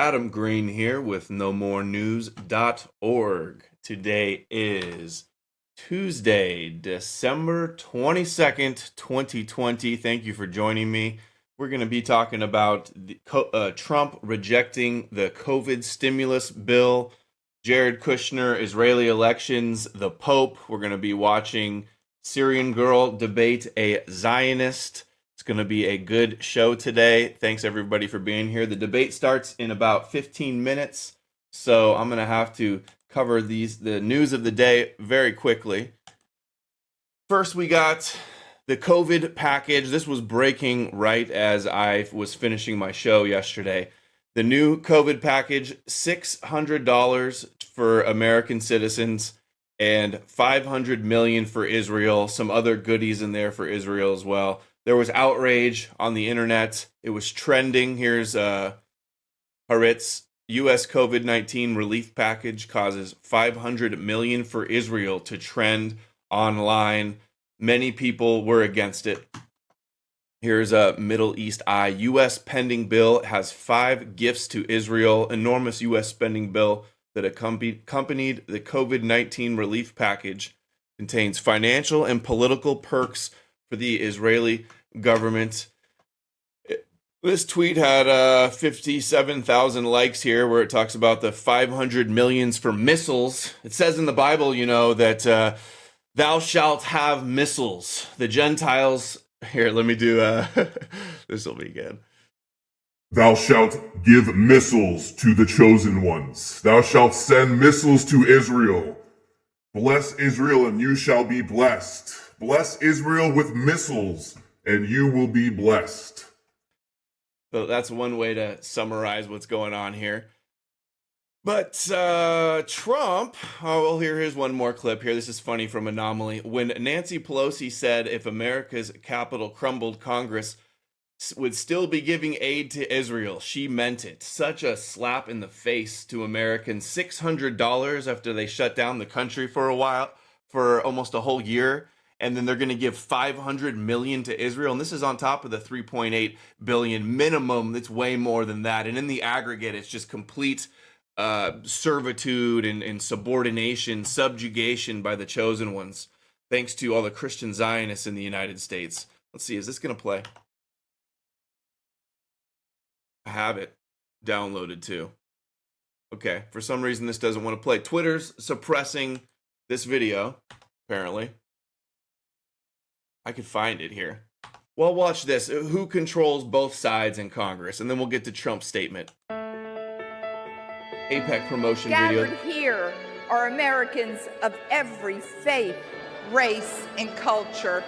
Adam Green here with knowmorenews.org. Today is Tuesday, December 22nd, 2020. Thank you for joining me. We're going to be talking about Trump rejecting the COVID stimulus bill, Jared Kushner, Israeli elections, the Pope. We're going to be watching Syrian girl debate a Zionist. It's going to be a good show today. Thanks everybody for being here. The debate starts in about 15 minutes, so I'm going to have to cover the news of the day very quickly. First, we got the COVID package. This was breaking right as I was finishing my show yesterday. The new COVID package, $600 for American citizens and $500 million for Israel. Some other goodies in there for Israel as well. There was outrage on the internet. It was trending. Here's Haaretz. U.S. COVID-19 relief package causes $500 million for Israel to trend online. Many people were against it. Here's a Middle East Eye. U.S. pending bill has 5 gifts to Israel. Enormous U.S. spending bill that accompanied the COVID-19 relief package contains financial and political perks for the Israeli government. This tweet had 57,000 likes here, where it talks about the 500 millions for missiles. It says in the Bible, that thou shalt have missiles. The Gentiles, here, let me do, this will be good. Thou shalt give missiles to the chosen ones. Thou shalt send missiles to Israel. Bless Israel and you shall be blessed. Bless Israel with missiles and you will be blessed. So that's one way to summarize what's going on here. But Trump, here's one more clip here. This is funny from Anomaly. When Nancy Pelosi said if America's Capitol crumbled, Congress would still be giving aid to Israel, she meant it. Such a slap in the face to Americans. $600 after they shut down the country for a while, for almost a whole year. And then they're going to give $500 million to Israel. And this is on top of the $3.8 billion minimum. That's way more than that. And in the aggregate, it's just complete servitude and subordination, subjugation by the chosen ones, thanks to all the Christian Zionists in the United States. Let's see, is this going to play? I have it downloaded too. Okay, for some reason this doesn't want to play. Twitter's suppressing this video, apparently. I could find it here. Well, watch this. Who controls both sides in Congress? And then we'll get to Trump's statement. APEC promotion video. Gathered here are Americans of every faith, race, and culture.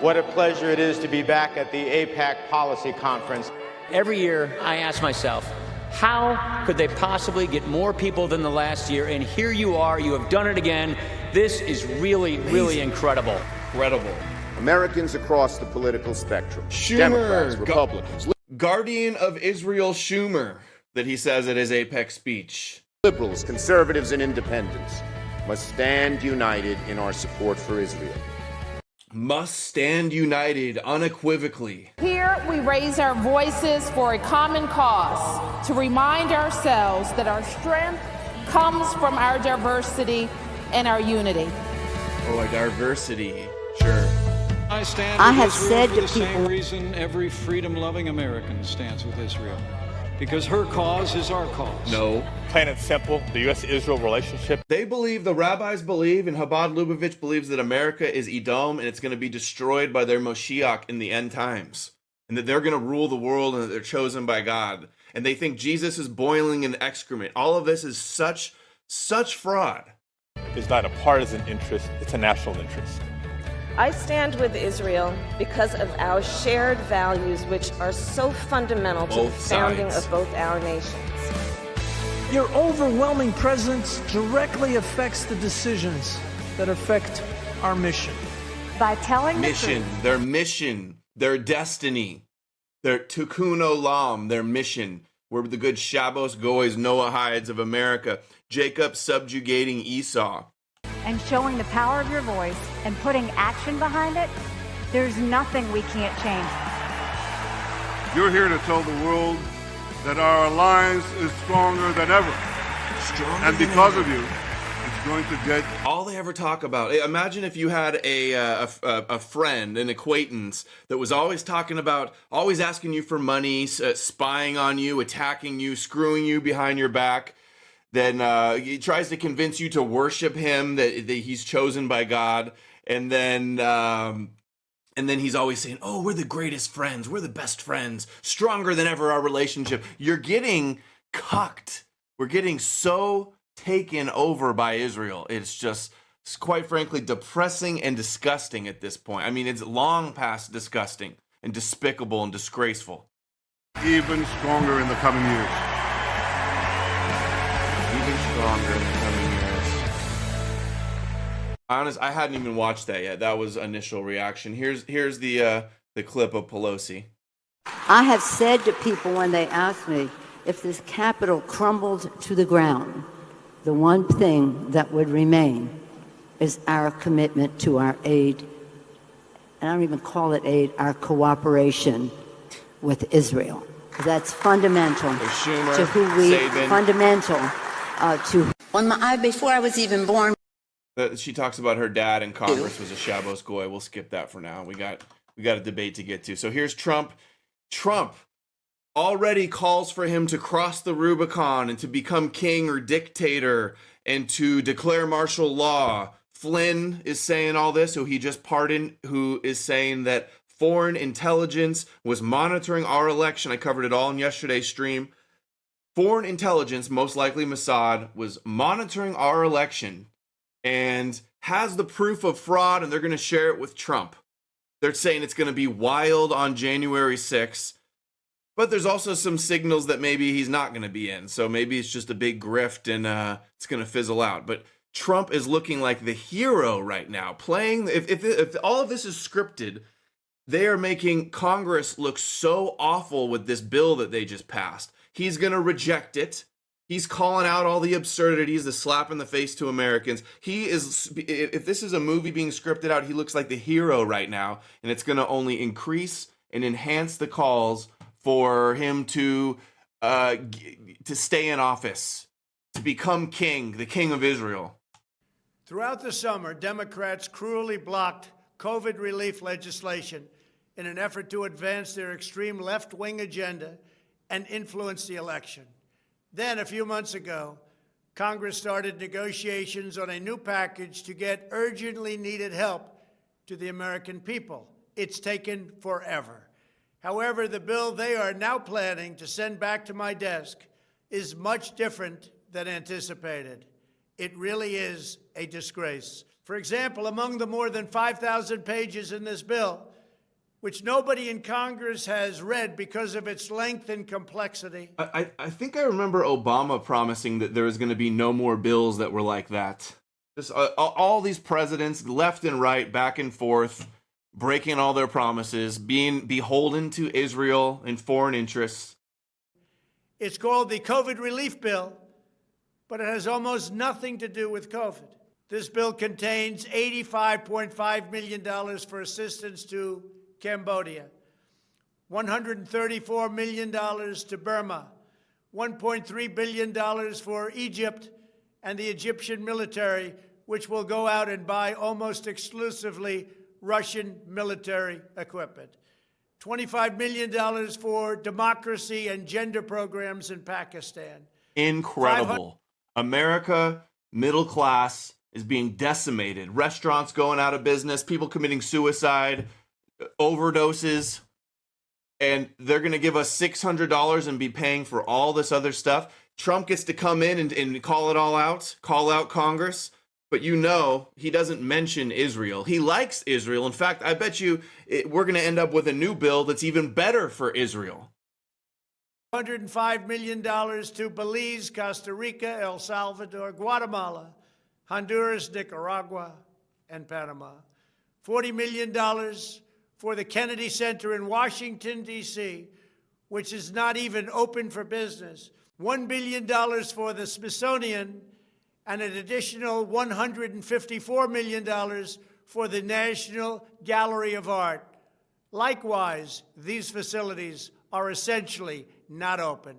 What a pleasure it is to be back at the APEC Policy Conference. Every year, I ask myself, how could they possibly get more people than the last year? And here you are. You have done it again. This is really, really incredible. Incredible. Americans across the political spectrum. Schumer, Democrats, Republicans. Guardian of Israel Schumer, that he says at his APEC speech. Liberals, conservatives, and independents must stand united in our support for Israel. Must stand united unequivocally. Here we raise our voices for a common cause to remind ourselves that our strength comes from our diversity and our unity. Oh, our diversity. Sure. I have said to people, for the same reason every freedom-loving American stands with Israel, because her cause is our cause. No. Plain and simple, the U.S.-Israel relationship. They believe, the rabbis believe, and Chabad Lubavitch believes that America is Edom and it's going to be destroyed by their Moshiach in the end times, and that they're going to rule the world and that they're chosen by God. And they think Jesus is boiling in excrement. All of this is such fraud. It's not a partisan interest, it's a national interest. I stand with Israel because of our shared values, which are so fundamental to the founding of both our nations. Your overwhelming presence directly affects the decisions that affect our mission. By telling the truth. Their mission, their destiny, their Tikkun Olam, their mission. We're the good Shabbos Goys, Noahides of America. Jacob subjugating Esau. And showing the power of your voice and putting action behind it, there's nothing we can't change. You're here to tell the world that our alliance is stronger than ever. And because of you, it's going to get... All they ever talk about. Imagine if you had a friend, an acquaintance, that was always talking about, always asking you for money, spying on you, attacking you, screwing you behind your back. Then he tries to convince you to worship him, that he's chosen by God. And then he's always saying, oh, we're the greatest friends. We're the best friends. Stronger than ever, our relationship. You're getting cucked. We're getting so taken over by Israel. It's quite frankly, depressing and disgusting at this point. I mean, it's long past disgusting and despicable and disgraceful. Even stronger in the coming years. Even stronger in the coming years. Honest, I hadn't even watched that yet. That was initial reaction. Here's the clip of Pelosi. I have said to people when they ask me if this Capitol crumbled to the ground, the one thing that would remain is our commitment to our aid, and I don't even call it aid, our cooperation with Israel. That's fundamental Schumer, to who we, Sabin. fundamental to... Before I was even born. She talks about her dad in Congress was a Shabbos Goy. We'll skip that for now. We got a debate to get to. So here's Trump. Trump already calls for him to cross the Rubicon and to become king or dictator and to declare martial law. Flynn is saying all this, who he just pardoned, who is saying that foreign intelligence was monitoring our election. I covered it all in yesterday's stream. Foreign intelligence, most likely Mossad, was monitoring our election and has the proof of fraud, and they're going to share it with Trump. They're saying it's going to be wild on January 6th. But there's also some signals that maybe he's not going to be in. So maybe it's just a big grift and it's going to fizzle out. But Trump is looking like the hero right now. Playing, if all of this is scripted, they are making Congress look so awful with this bill that they just passed. He's going to reject it. He's calling out all the absurdities, the slap in the face to Americans. He is, if this is a movie being scripted out, he looks like the hero right now. And it's going to only increase and enhance the calls for him to stay in office, to become king, the king of Israel. Throughout the summer, Democrats cruelly blocked COVID relief legislation in an effort to advance their extreme left-wing agenda and influence the election. Then, a few months ago, Congress started negotiations on a new package to get urgently needed help to the American people. It's taken forever. However, the bill they are now planning to send back to my desk is much different than anticipated. It really is a disgrace. For example, among the more than 5,000 pages in this bill, which nobody in Congress has read because of its length and complexity. I think I remember Obama promising that there was going to be no more bills that were like that. Just all these presidents, left and right, back and forth, breaking all their promises, being beholden to Israel and foreign interests. It's called the COVID relief bill, but it has almost nothing to do with COVID. This bill contains $85.5 million for assistance to Cambodia, $134 million to Burma, $1.3 billion for Egypt and the Egyptian military, which will go out and buy almost exclusively Russian military equipment, $25 million for democracy and gender programs in Pakistan. Incredible. America, middle class, is being decimated. Restaurants going out of business, people committing suicide, overdoses, and they're going to give us $600 and be paying for all this other stuff. Trump gets to come in and call it all out, call out Congress, but you know he doesn't mention Israel. He likes Israel. In fact, I bet you we're going to end up with a new bill that's even better for Israel. $105 million to Belize, Costa Rica, El Salvador, Guatemala, Honduras, Nicaragua, and Panama. $40 million for the Kennedy Center in Washington, D.C., which is not even open for business. $1 billion for the Smithsonian, and an additional $154 million for the National Gallery of Art. Likewise, these facilities are essentially not open.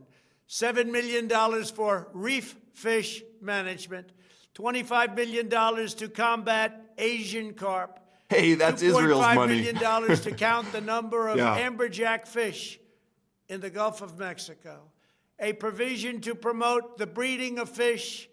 $7 million for reef fish management, $25 million to combat Asian carp. Hey, that's Israel's money. $2.5 million to count the number of Yeah. amberjack fish in the Gulf of Mexico. A provision to promote the breeding of fish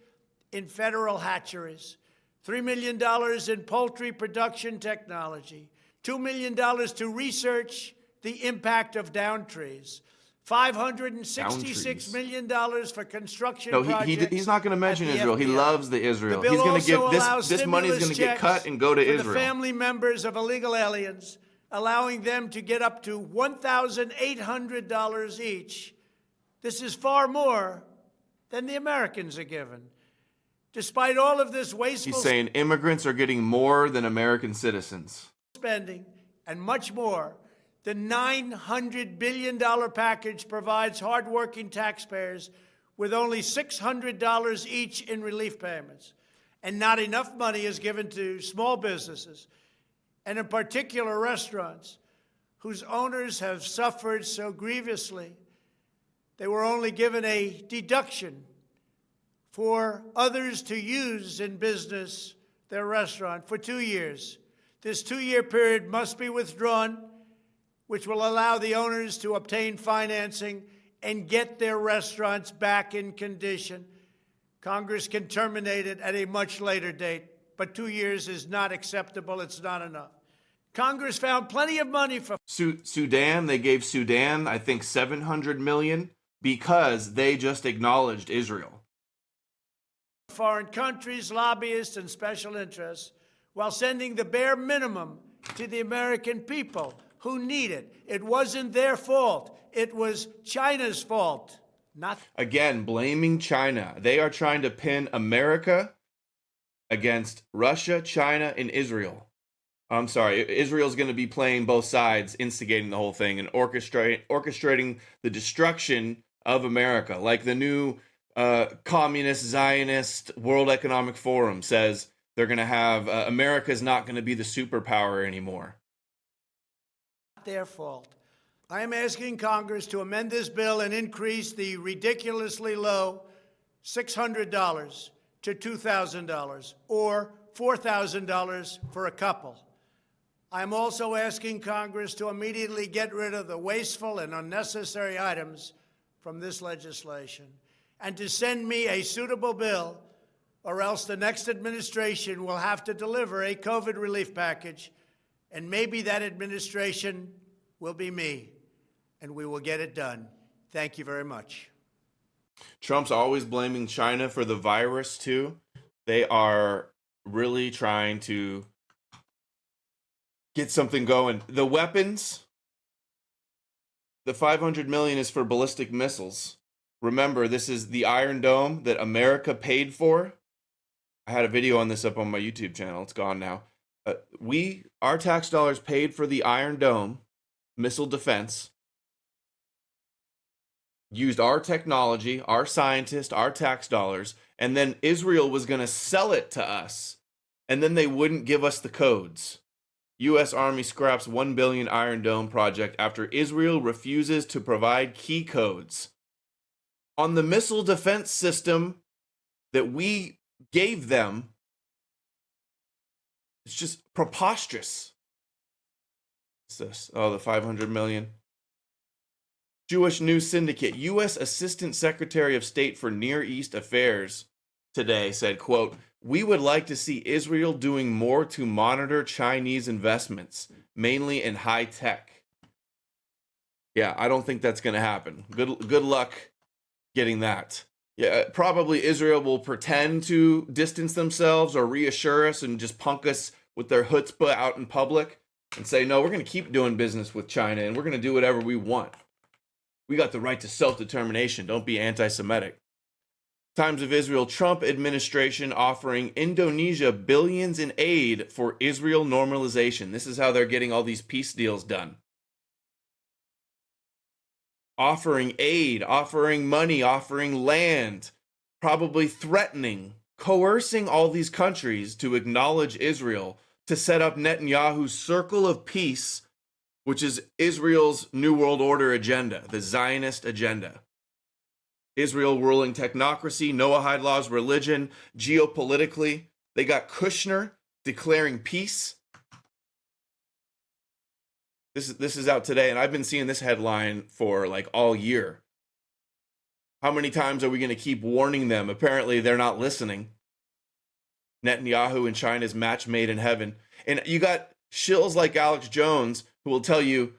in federal hatcheries. $3 million in poultry production technology. $2 million to research the impact of down trees. $566 million for construction projects. He's not going to mention at the Israel. He FBI. loves the Israel. The bill He's going to also give allows this money is stimulus going to get checks cut and go to for Israel. the family members of illegal aliens, allowing them to get up to $1,800 each. This is far more than the Americans are given. Despite all of this wasteful He's saying immigrants are getting more than American citizens. spending and much more, the $900 billion package provides hardworking taxpayers with only $600 each in relief payments. And not enough money is given to small businesses, and in particular restaurants, whose owners have suffered so grievously. They were only given a deduction for others to use in business their restaurant for 2 years. This 2-year period must be withdrawn, which will allow the owners to obtain financing and get their restaurants back in condition. Congress can terminate it at a much later date, but 2 years is not acceptable. It's not enough. Congress found plenty of money for Sudan. They gave Sudan, I think, $700 million because they just acknowledged Israel. foreign countries, lobbyists, and special interests, while sending the bare minimum to the American people who need it. It wasn't their fault. It was China's fault. Again, blaming China. They are trying to pin America against Russia, China, and Israel. I'm sorry, Israel's going to be playing both sides, instigating the whole thing and orchestrating the destruction of America. Like the new communist, Zionist World Economic Forum says they're going to have, America's not going to be the superpower anymore. Their fault. I am asking Congress to amend this bill and increase the ridiculously low $600 to $2,000 or $4,000 for a couple. I'm also asking Congress to immediately get rid of the wasteful and unnecessary items from this legislation and to send me a suitable bill, or else the next administration will have to deliver a COVID relief package, and maybe that administration will be me, and we will get it done. Thank you very much. Trump's always blaming China for the virus, too. They are really trying to get something going. The weapons, the $500 million is for ballistic missiles. Remember, this is the Iron Dome that America paid for. I had a video on this up on my YouTube channel. It's gone now. Our tax dollars paid for the Iron Dome missile defense, used our technology, our scientists, our tax dollars, and then Israel was going to sell it to us, and then they wouldn't give us the codes. U.S. Army scraps $1 billion Iron Dome project after Israel refuses to provide key codes. On the missile defense system that we gave them, it's just preposterous. What's this? Oh, the $500 million. Jewish News Syndicate, U.S. Assistant Secretary of State for Near East Affairs today said, quote, "We would like to see Israel doing more to monitor Chinese investments, mainly in high tech." Yeah, I don't think that's going to happen. Good luck getting that. Yeah, probably Israel will pretend to distance themselves or reassure us and just punk us with their chutzpah out in public and say, no, we're going to keep doing business with China and we're going to do whatever we want. We got the right to self-determination. Don't be anti-Semitic. Times of Israel, Trump administration offering Indonesia billions in aid for Israel normalization. This is how they're getting all these peace deals done. Offering aid, offering money, offering land, probably threatening, coercing all these countries to acknowledge Israel, to set up Netanyahu's circle of peace, which is Israel's New World Order agenda, the Zionist agenda. Israel ruling technocracy, Noahide laws, religion, geopolitically. They got Kushner declaring peace. This is out today, and I've been seeing this headline for like all year. How many times are we going to keep warning them? Apparently, they're not listening. Netanyahu and China's match made in heaven. And you got shills like Alex Jones who will tell you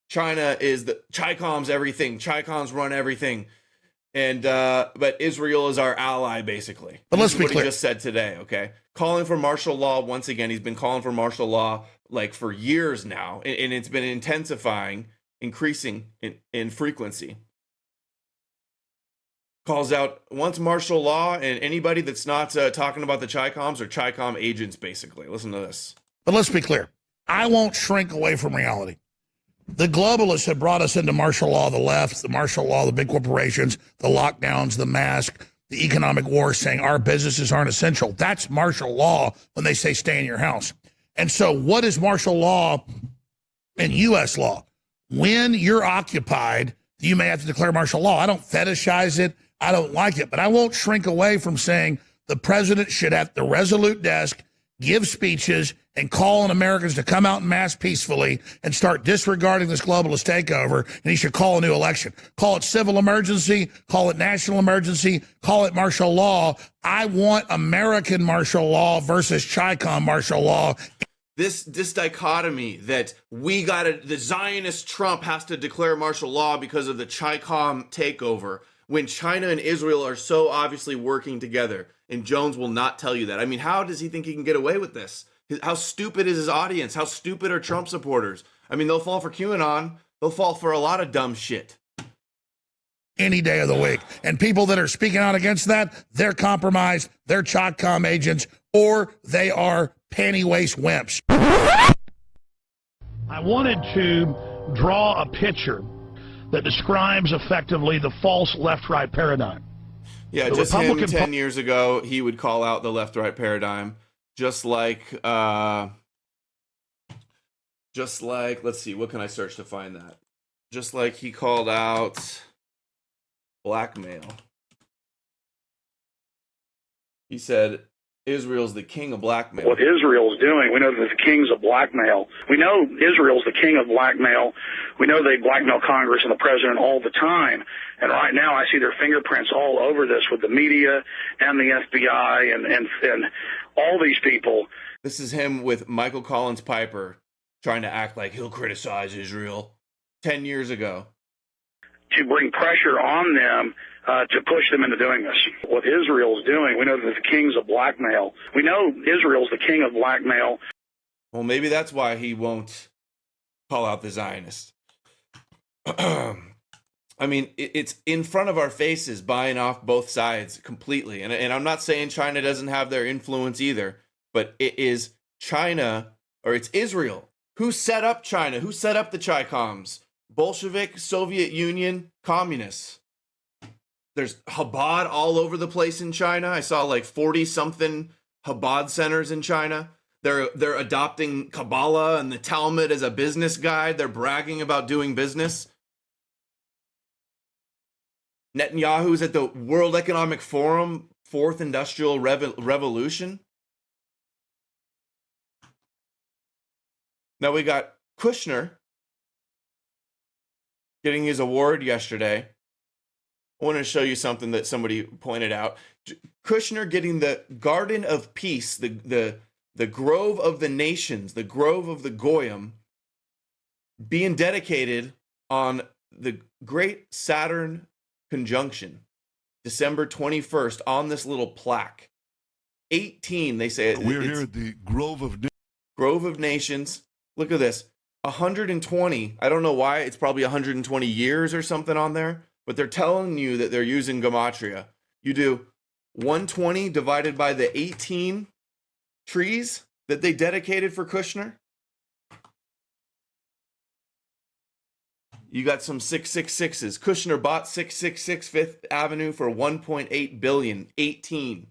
China is the Chi-Com's everything. Chi-Com's run everything. And but Israel is our ally, basically. But let's be clear. He just said today, okay? Calling for martial law once again. He's been calling for martial law like for years now, and it's been intensifying, increasing in frequency. Calls out once martial law, and anybody that's not talking about the Chi-Coms or Chi-Com agents, basically. Listen to this. But let's be clear. I won't shrink away from reality. The globalists have brought us into martial law, the left, the martial law, the big corporations, the lockdowns, the mask, the economic war, saying our businesses aren't essential. That's martial law when they say stay in your house. And so what is martial law in U.S. law? When you're occupied, you may have to declare martial law. I don't fetishize it. I don't like it. But I won't shrink away from saying the president should at the Resolute desk give speeches and call on Americans to come out en masse peacefully and start disregarding this globalist takeover, and he should call a new election. Call it civil emergency, call it national emergency, call it martial law. I want American martial law versus Chi-Com martial law. This dichotomy that the Zionist Trump has to declare martial law because of the Chi-Com takeover, when China and Israel are so obviously working together, and Jones will not tell you that. I mean, how does he think he can get away with this? How stupid is his audience? How stupid are Trump supporters? I mean, they'll fall for QAnon. They'll fall for a lot of dumb shit. Any day of the week. And people that are speaking out against that, they're compromised, they're Chi-Com agents, or they are panty waist wimps. I wanted to draw a picture that describes effectively the false left-right paradigm. Yeah, the just Republican him 10 years ago, he would call out the left-right paradigm. Just like, let's see, what can I search to find that? Just like he called out blackmail. He said, Israel's the king of blackmail. What Israel's doing, we know that the kings of blackmail. We know Israel's the king of blackmail. We know they blackmail Congress and the president all the time. And right now I see their fingerprints all over this with the media and the FBI and all these people. This is him with Michael Collins Piper trying to act like he'll criticize Israel 10 years ago. To bring pressure on them to push them into doing this. What Israel's doing, we know that the kings of blackmail. We know Israel's the king of blackmail. Well, maybe that's why he won't call out the Zionists. I mean, it's in front of our faces, buying off both sides completely. And I'm not saying China doesn't have their influence either, but it is China, or it's Israel. Who set up China? Who set up the Chi-Coms? Bolshevik, Soviet Union, communists. There's Chabad all over the place in China. I saw like 40-something Chabad centers in China. They're adopting Kabbalah and the Talmud as a business guide. They're bragging about doing business. Netanyahu's at the World Economic Forum, Fourth Industrial Revolution. Now we got Kushner getting his award yesterday. I want to show you something that somebody pointed out. Kushner getting the Garden of Peace, the Grove of the Nations, the Grove of the Goyim, being dedicated on the Great Saturn Conjunction, December 21st, on this little plaque. 18, they say. We're here at the Grove of Nations. Look at this. 120. I don't know why. It's probably 120 years or something on there. But they're telling you that they're using gematria. You do 120 divided by the 18 trees that they dedicated for Kushner. You got some 666s. Kushner bought 666 Fifth Avenue for $1.8 billion. 18.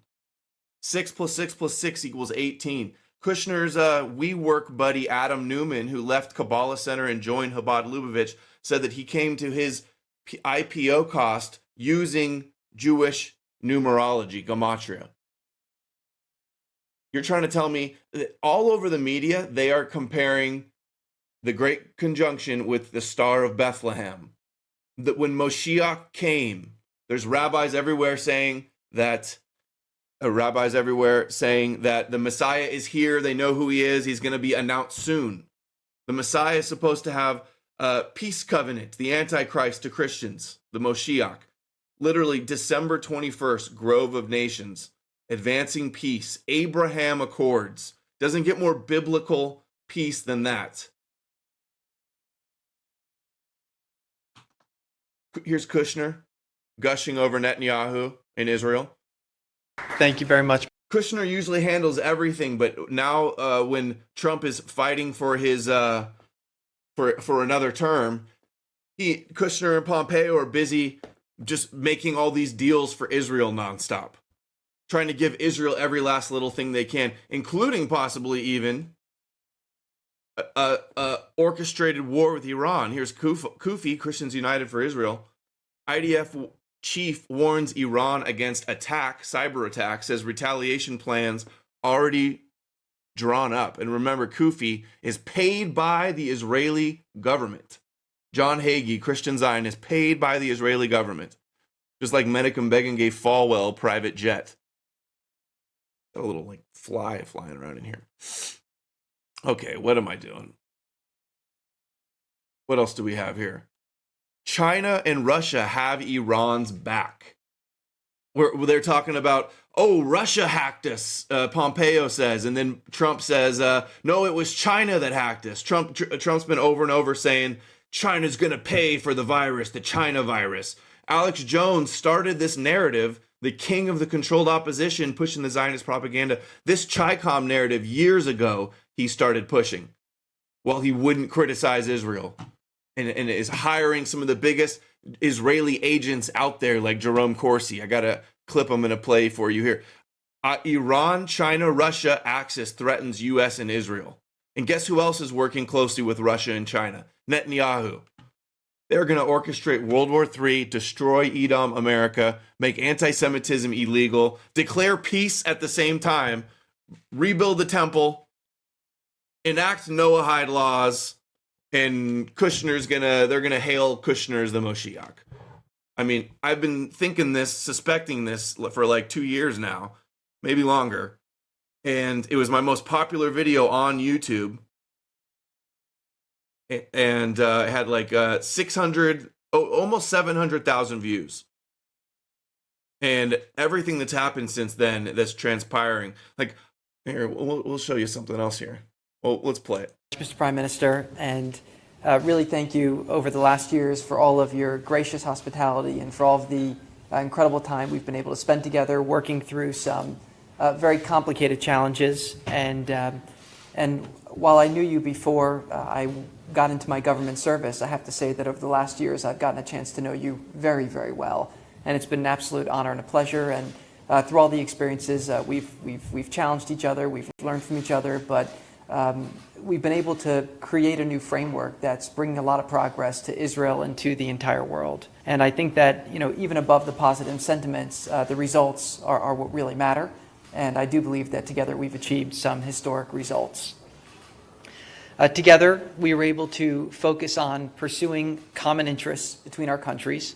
6 plus 6 plus 6 equals 18. Kushner's WeWork buddy Adam Newman, who left Kabbalah Center and joined Chabad Lubavitch, said that he came to his IPO cost using Jewish numerology, gematria. You're trying to tell me that all over the media, they are comparing the Great Conjunction with the Star of Bethlehem. That when Moshiach came, there's rabbis everywhere saying that the Messiah is here. They know who he is. He's going to be announced soon. The Messiah is supposed to have a peace covenant, the Antichrist to Christians, the Moshiach. Literally December 21st, Grove of Nations, advancing peace, Abraham Accords. Doesn't get more biblical peace than that. Here's Kushner gushing over Netanyahu in Israel. Thank you very much. Kushner usually handles everything, but now when Trump is fighting for his for another term, Kushner and Pompeo are busy just making all these deals for Israel nonstop, trying to give Israel every last little thing they can, including possibly even a orchestrated war with Iran. Here's Kufi, Christians United for Israel. IDF chief warns Iran against attack, cyber attack, says retaliation plans already drawn up. And remember, Kufi is paid by the Israeli government. John Hagee, Christian Zionist, paid by the Israeli government. Just like Menachem Begin gave Falwell private jet. Got a little like fly flying around in here. Okay, what am I doing? What else do we have here? China and Russia have Iran's back. Where they're talking about, oh, Russia hacked us, Pompeo says, and then Trump says, no, it was China that hacked us. Trump's been over and over saying China's going to pay for the virus, the China virus. Alex Jones started this narrative, the king of the controlled opposition, pushing the Zionist propaganda. This Chi-Com narrative years ago, he started pushing while he wouldn't criticize Israel. And is hiring some of the biggest Israeli agents out there like Jerome Corsi. I got a clip I'm going to play for you here. Iran, China, Russia axis threatens U.S. and Israel. And guess who else is working closely with Russia and China? Netanyahu. They're going to orchestrate World War III, destroy Edom, America, make anti-Semitism illegal, declare peace at the same time, rebuild the temple, enact Noahide laws, and they're gonna hail Kushner as the Moshiach. I mean, I've been suspecting this for like 2 years now, maybe longer. And it was my most popular video on YouTube. And it had like 600, almost 700,000 views. And everything that's happened since then that's transpiring. Like, here, we'll show you something else here. Well, let's play it. Mr. Prime Minister, and really thank you over the last years for all of your gracious hospitality and for all of the incredible time we've been able to spend together working through some very complicated challenges. And while I knew you before I got into my government service, I have to say that over the last years I've gotten a chance to know you very, very well. And it's been an absolute honor and a pleasure. And through all the experiences, we've challenged each other, we've learned from each other, but we've been able to create a new framework that's bringing a lot of progress to Israel and to the entire world. And I think that, even above the positive sentiments, the results are what really matter. And I do believe that together we've achieved some historic results. Together, we were able to focus on pursuing common interests between our countries.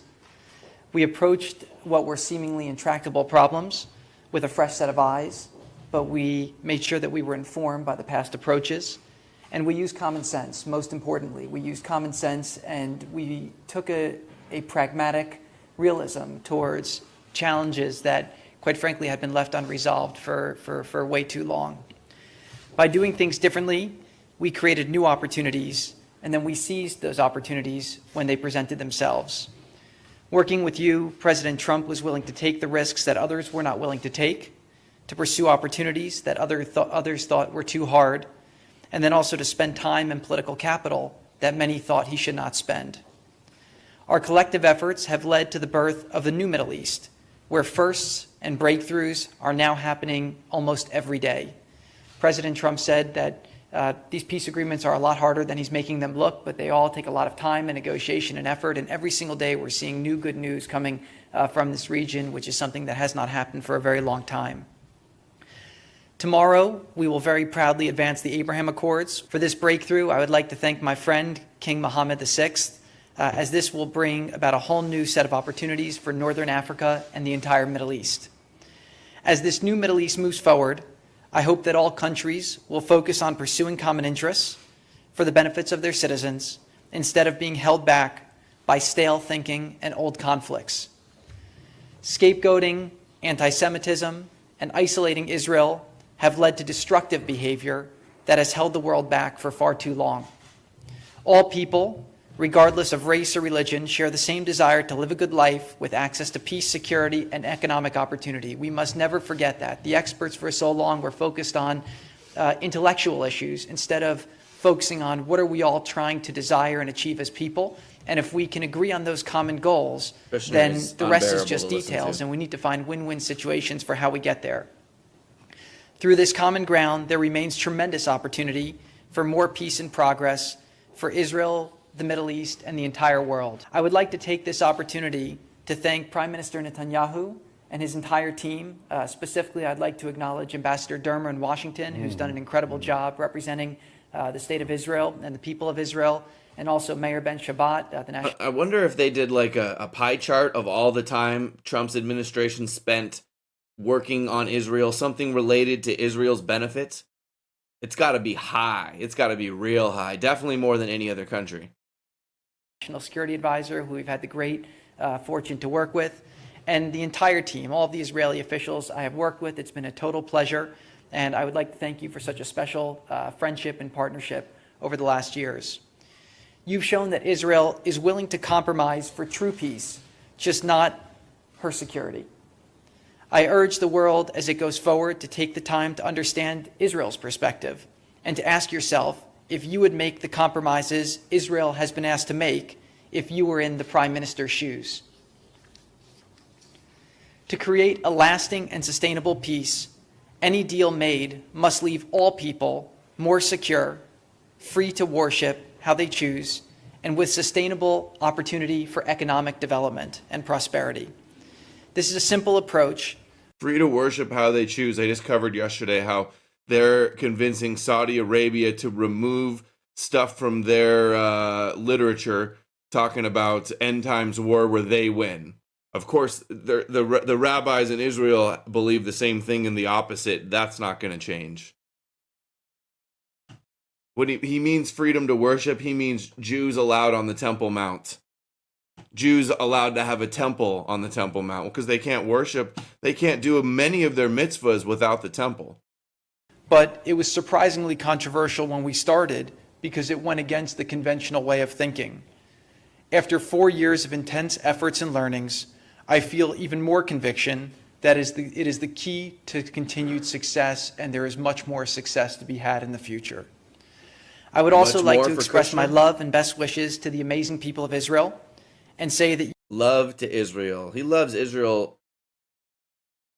We approached what were seemingly intractable problems with a fresh set of eyes, but we made sure that we were informed by the past approaches. And we used common sense, most importantly. We used common sense, and we took a pragmatic realism towards challenges that, quite frankly, had been left unresolved for way too long. By doing things differently, we created new opportunities, and then we seized those opportunities when they presented themselves. Working with you, President Trump was willing to take the risks that others were not willing to take, to pursue opportunities that others thought were too hard, and then also to spend time and political capital that many thought he should not spend. Our collective efforts have led to the birth of the new Middle East, where firsts and breakthroughs are now happening almost every day. President Trump said that These peace agreements are a lot harder than he's making them look, but they all take a lot of time and negotiation and effort. And every single day we're seeing new good news coming from this region, which is something that has not happened for a very long time. Tomorrow, we will very proudly advance the Abraham Accords. For this breakthrough, I would like to thank my friend, King Mohammed VI, as this will bring about a whole new set of opportunities for Northern Africa and the entire Middle East. As this new Middle East moves forward, I hope that all countries will focus on pursuing common interests for the benefits of their citizens instead of being held back by stale thinking and old conflicts. Scapegoating, anti-Semitism, and isolating Israel have led to destructive behavior that has held the world back for far too long. All people, regardless of race or religion, share the same desire to live a good life with access to peace, security, and economic opportunity. We must never forget that. The experts for so long were focused on intellectual issues instead of focusing on what are we all trying to desire and achieve as people. And if we can agree on those common goals, then the rest is just details, and we need to find win-win situations for how we get there. Through this common ground, there remains tremendous opportunity for more peace and progress for Israel, the Middle East, and the entire world. I would like to take this opportunity to thank Prime Minister Netanyahu and his entire team. Specifically, I'd like to acknowledge Ambassador Dermer in Washington, who's done an incredible job representing the state of Israel and the people of Israel, and also Mayor Ben Shabbat, the national... I wonder if they did like a pie chart of all the time Trump's administration spent working on Israel, something related to Israel's benefits. It's got to be high. It's got to be real high. Definitely more than any other country. National Security Advisor, who we've had the great fortune to work with, and the entire team, all of the Israeli officials I have worked with. It's been a total pleasure, and I would like to thank you for such a special friendship and partnership over the last years. You've shown that Israel is willing to compromise for true peace, just not her security. I urge the world as it goes forward to take the time to understand Israel's perspective and to ask yourself if you would make the compromises Israel has been asked to make if you were in the Prime Minister's shoes. To create a lasting and sustainable peace, any deal made must leave all people more secure, free to worship how they choose, and with sustainable opportunity for economic development and prosperity. This is a simple approach. Free to worship how they choose. I just covered yesterday how they're convincing Saudi Arabia to remove stuff from their literature talking about end times war where they win. Of course, the rabbis in Israel believe the same thing and the opposite. That's not going to change. When he means freedom to worship, he means Jews allowed on the Temple Mount. Jews allowed to have a temple on the Temple Mount because they can't worship. They can't do many of their mitzvahs without the temple. But it was surprisingly controversial when we started because it went against the conventional way of thinking. After 4 years of intense efforts and learnings, I feel even more conviction that it is the key to continued success, and there is much more success to be had in the future. I would also like to express my love and best wishes to the amazing people of Israel and say that love to Israel. He loves Israel.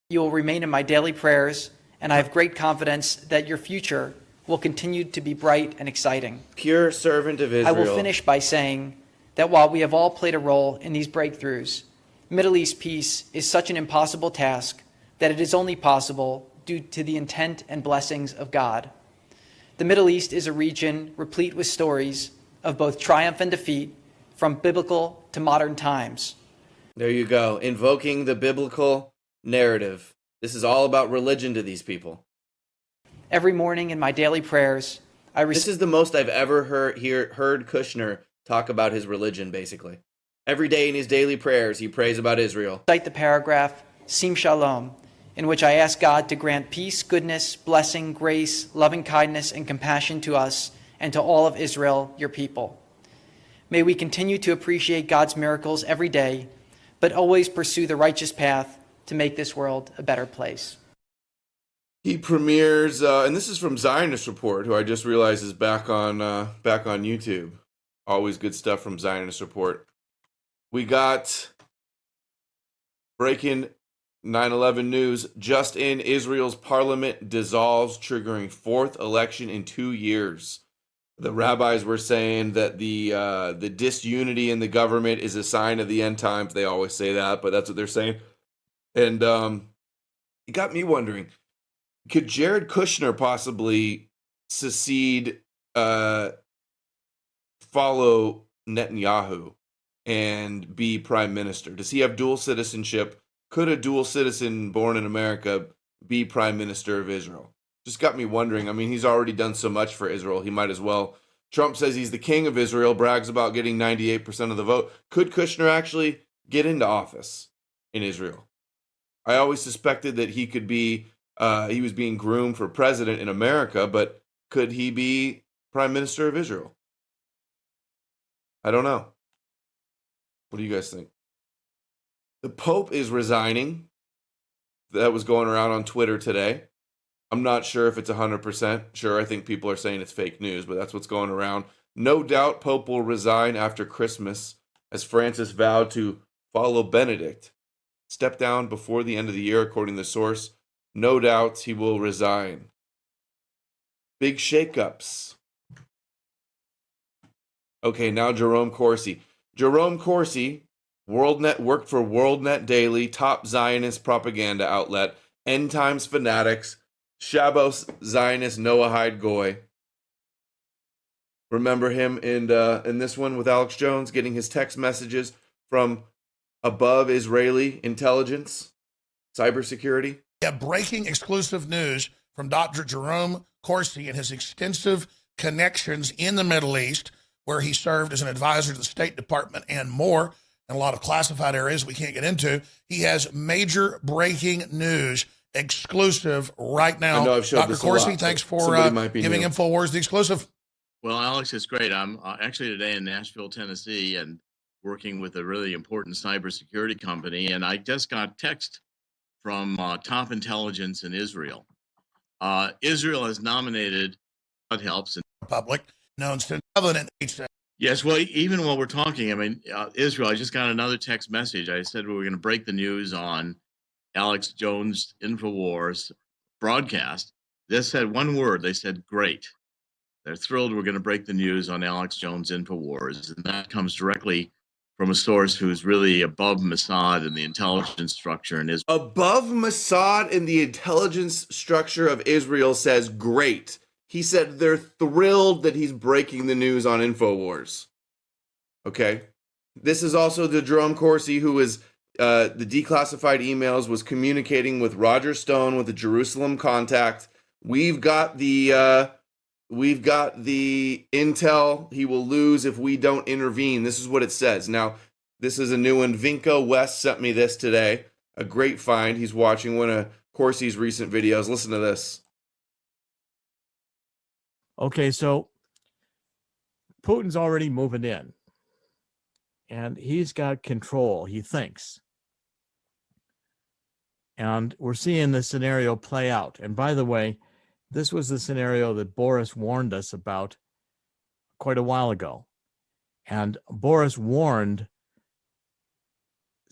You will remain in my daily prayers, and I have great confidence that your future will continue to be bright and exciting. Pure servant of Israel. I will finish by saying that while we have all played a role in these breakthroughs, Middle East peace is such an impossible task that it is only possible due to the intent and blessings of God. The Middle East is a region replete with stories of both triumph and defeat, from biblical to modern times. There you go, invoking the biblical narrative. This is all about religion to these people. Every morning in my daily prayers, this is the most I've ever heard Kushner talk about his religion, basically. Every day in his daily prayers, he prays about Israel. Cite the paragraph, Sim Shalom, in which I ask God to grant peace, goodness, blessing, grace, loving kindness, and compassion to us and to all of Israel, your people. May we continue to appreciate God's miracles every day, but always pursue the righteous path to make this world a better place. He premieres, and this is from Zionist Report, who I just realized is back on YouTube. Always good stuff from Zionist Report. We got breaking 9/11 news, just in, Israel's parliament dissolves, triggering fourth election in 2 years. The rabbis were saying that the disunity in the government is a sign of the end times. They always say that, but that's what they're saying. And it got me wondering, could Jared Kushner possibly secede, follow Netanyahu and be prime minister? Does he have dual citizenship? Could a dual citizen born in America be prime minister of Israel? Just got me wondering. I mean, he's already done so much for Israel. He might as well. Trump says he's the king of Israel, brags about getting 98% of the vote. Could Kushner actually get into office in Israel? I always suspected that he could be, he was being groomed for president in America, but could he be prime minister of Israel? I don't know. What do you guys think? The Pope is resigning. That was going around on Twitter today. I'm not sure if it's 100% sure. I think people are saying it's fake news, but that's what's going around. No doubt Pope will resign after Christmas, as Francis vowed to follow Benedict. Step down before the end of the year, according to the source. No doubt he will resign. Big shakeups. Okay, now Jerome Corsi. Jerome Corsi, WorldNet, worked for WorldNet Daily, top Zionist propaganda outlet, End Times Fanatics, Shabos Zionist Noahide Goy. Remember him in this one with Alex Jones, getting his text messages from above Israeli intelligence, cybersecurity? Yeah, breaking exclusive news from Dr. Jerome Corsi and his extensive connections in the Middle East, where he served as an advisor to the State Department and more, in a lot of classified areas we can't get into. He has major breaking news exclusive right now. I know I've showed Dr. this Corsi, a lot, thanks for giving new. InfoWars the exclusive. Well, Alex, it's great. I'm actually today in Nashville, Tennessee, and working with a really important cybersecurity company. And I just got text from top intelligence in Israel. Israel has nominated, God helps, and Republic, known since Covenant. Yes, well, even while we're talking, I mean, Israel, I just got another text message. I said we were going to break the news on Alex Jones' InfoWars broadcast. They said one word. They said, great. They're thrilled we're going to break the news on Alex Jones' InfoWars. And that comes directly from a source who's really above Mossad and the intelligence structure in Israel. Above Mossad in the intelligence structure of Israel says, great. He said they're thrilled that he's breaking the news on InfoWars. Okay. This is also the Jerome Corsi who is, the declassified emails, was communicating with Roger Stone with the Jerusalem contact. We've got the intel he will lose if we don't intervene. This is what it says. Now, this is a new one. Vinco West sent me this today. A great find. He's watching one of Corsi's recent videos. Listen to this. Okay, so Putin's already moving in, and he's got control, he thinks. And we're seeing this scenario play out. And by the way, this was the scenario that Boris warned us about quite a while ago. And Boris warned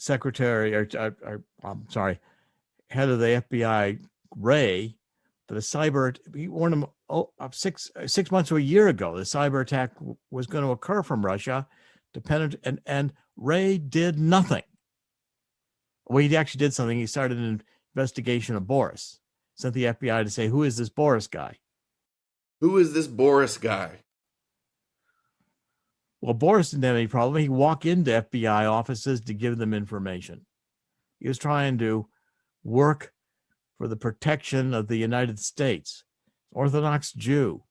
head of the FBI, Wray, that he warned him 6 months to a year ago, the cyber attack was going to occur from Russia, and Wray did nothing. Well, he actually did something. He started an investigation of Boris, sent the FBI to say, who is this Boris guy? Who is this Boris guy? Well, Boris didn't have any problem. He walked into FBI offices to give them information. He was trying to work for the protection of the United States. Orthodox Jew.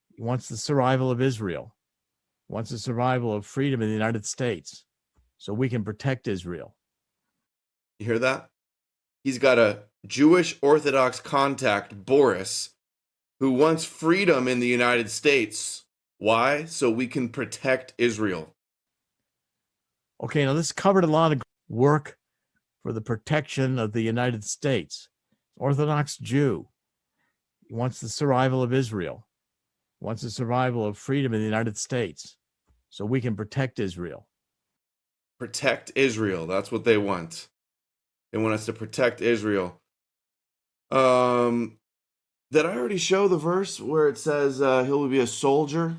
He wants the survival of Israel. He wants the survival of freedom in the United States so we can protect Israel. You hear that? He's got a Jewish Orthodox contact, Boris, who wants freedom in the United States. Why? So we can protect Israel. Okay, now this covered a lot of work for the protection of the United States. Orthodox Jew. He wants the survival of Israel. He wants the survival of freedom in the United States so we can protect Israel. Protect Israel. That's what they want. They want us to protect Israel. Did I already show the verse where it says he'll be a soldier?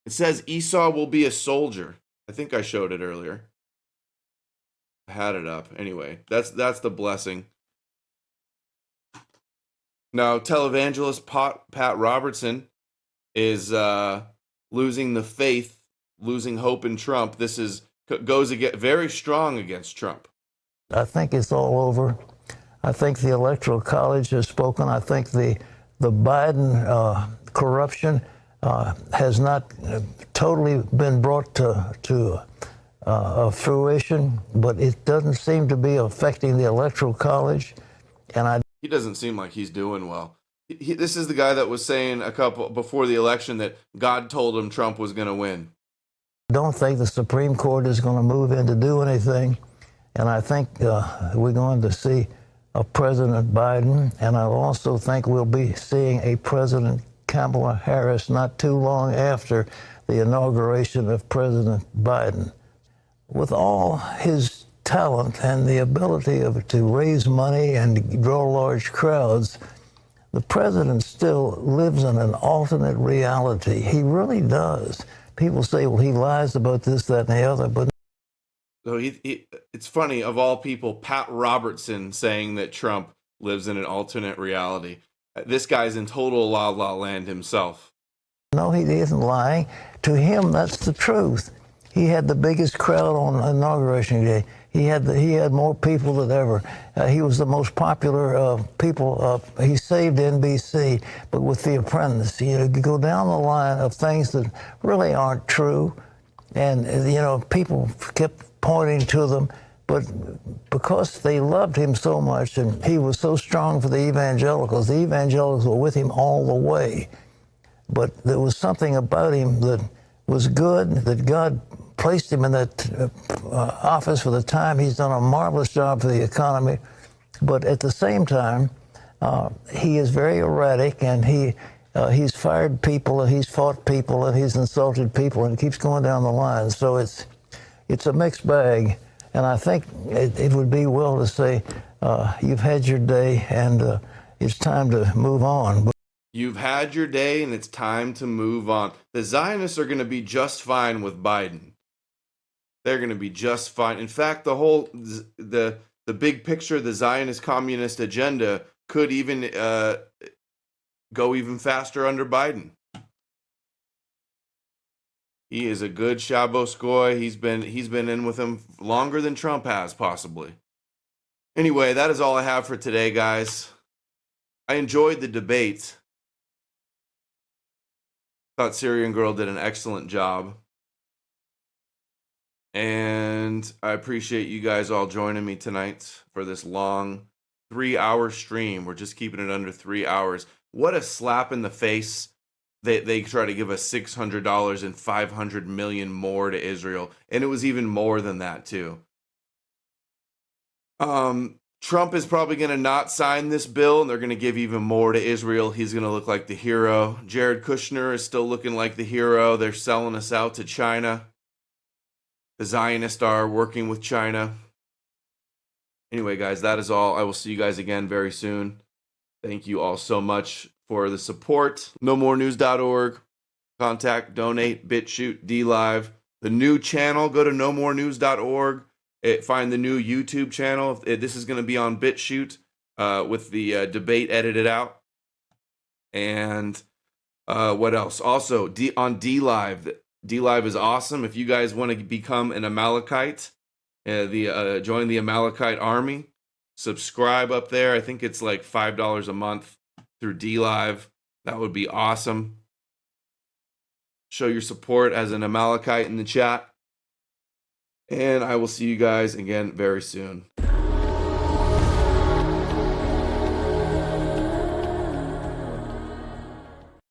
It says Esau will be a soldier. I think I showed it earlier. I had it up. Anyway, that's the blessing. Now, televangelist Pat Robertson is losing the faith, losing hope in Trump. This goes very strong against Trump. I think it's all over. I think the Electoral College has spoken. I think the Biden corruption has not totally been brought to fruition, but it doesn't seem to be affecting the Electoral College. And he doesn't seem like he's doing well. This is the guy that was saying before the election that God told him Trump was going to win. I don't think the Supreme Court is going to move in to do anything. And I think we're going to see a President Biden. And I also think we'll be seeing a President Kamala Harris not too long after the inauguration of President Biden. With all his talent and the ability to raise money and draw large crowds, the president still lives in an alternate reality. He really does. People say, well, he lies about this, that, and the other, but so it's funny, of all people, Pat Robertson saying that Trump lives in an alternate reality. This guy's in total la-la land himself. No, he isn't lying. To him, that's the truth. He had the biggest crowd on Inauguration Day. He had more people than ever. He was the most popular people. He saved NBC, but with The Apprentice, you go down the line of things that really aren't true, and people kept pointing to them, but because they loved him so much, and he was so strong for the evangelicals were with him all the way. But there was something about him that was good, that God placed him in that office for the time. He's done a marvelous job for the economy. But at the same time, he is very erratic, and he's fired people, and he's fought people, and he's insulted people, and it keeps going down the line. So it's a mixed bag. And I think it would be well to say, you've had your day, and it's time to move on. You've had your day, and it's time to move on. The Zionists are going to be just fine with Biden. They're going to be just fine. In fact, the big picture, the Zionist communist agenda could even go even faster under Biden. He is a good Shabbos goy. He's been in with him longer than Trump has, possibly. Anyway, that is all I have for today, guys. I enjoyed the debate. Thought Syrian Girl did an excellent job. And I appreciate you guys all joining me tonight for this long 3-hour stream. We're just keeping it under 3 hours. What a slap in the face. They try to give us $600 and $500 million more to Israel. And it was even more than that, too. Trump is probably going to not sign this bill, and they're going to give even more to Israel. He's going to look like the hero. Jared Kushner is still looking like the hero. They're selling us out to China. The Zionists are working with China. Anyway, guys, that is all. I will see you guys again very soon. Thank you all so much for the support. knowmorenews.org. Contact, donate, BitChute, DLive. The new channel, go to knowmorenews.org. Find the new YouTube channel. This is going to be on BitChute with the debate edited out. And what else? Also, on DLive. DLive is awesome. If you guys want to become an Amalekite, join the Amalekite army, subscribe up there. I think it's like $5 a month through DLive. That would be awesome. Show your support as an Amalekite in the chat. And I will see you guys again very soon.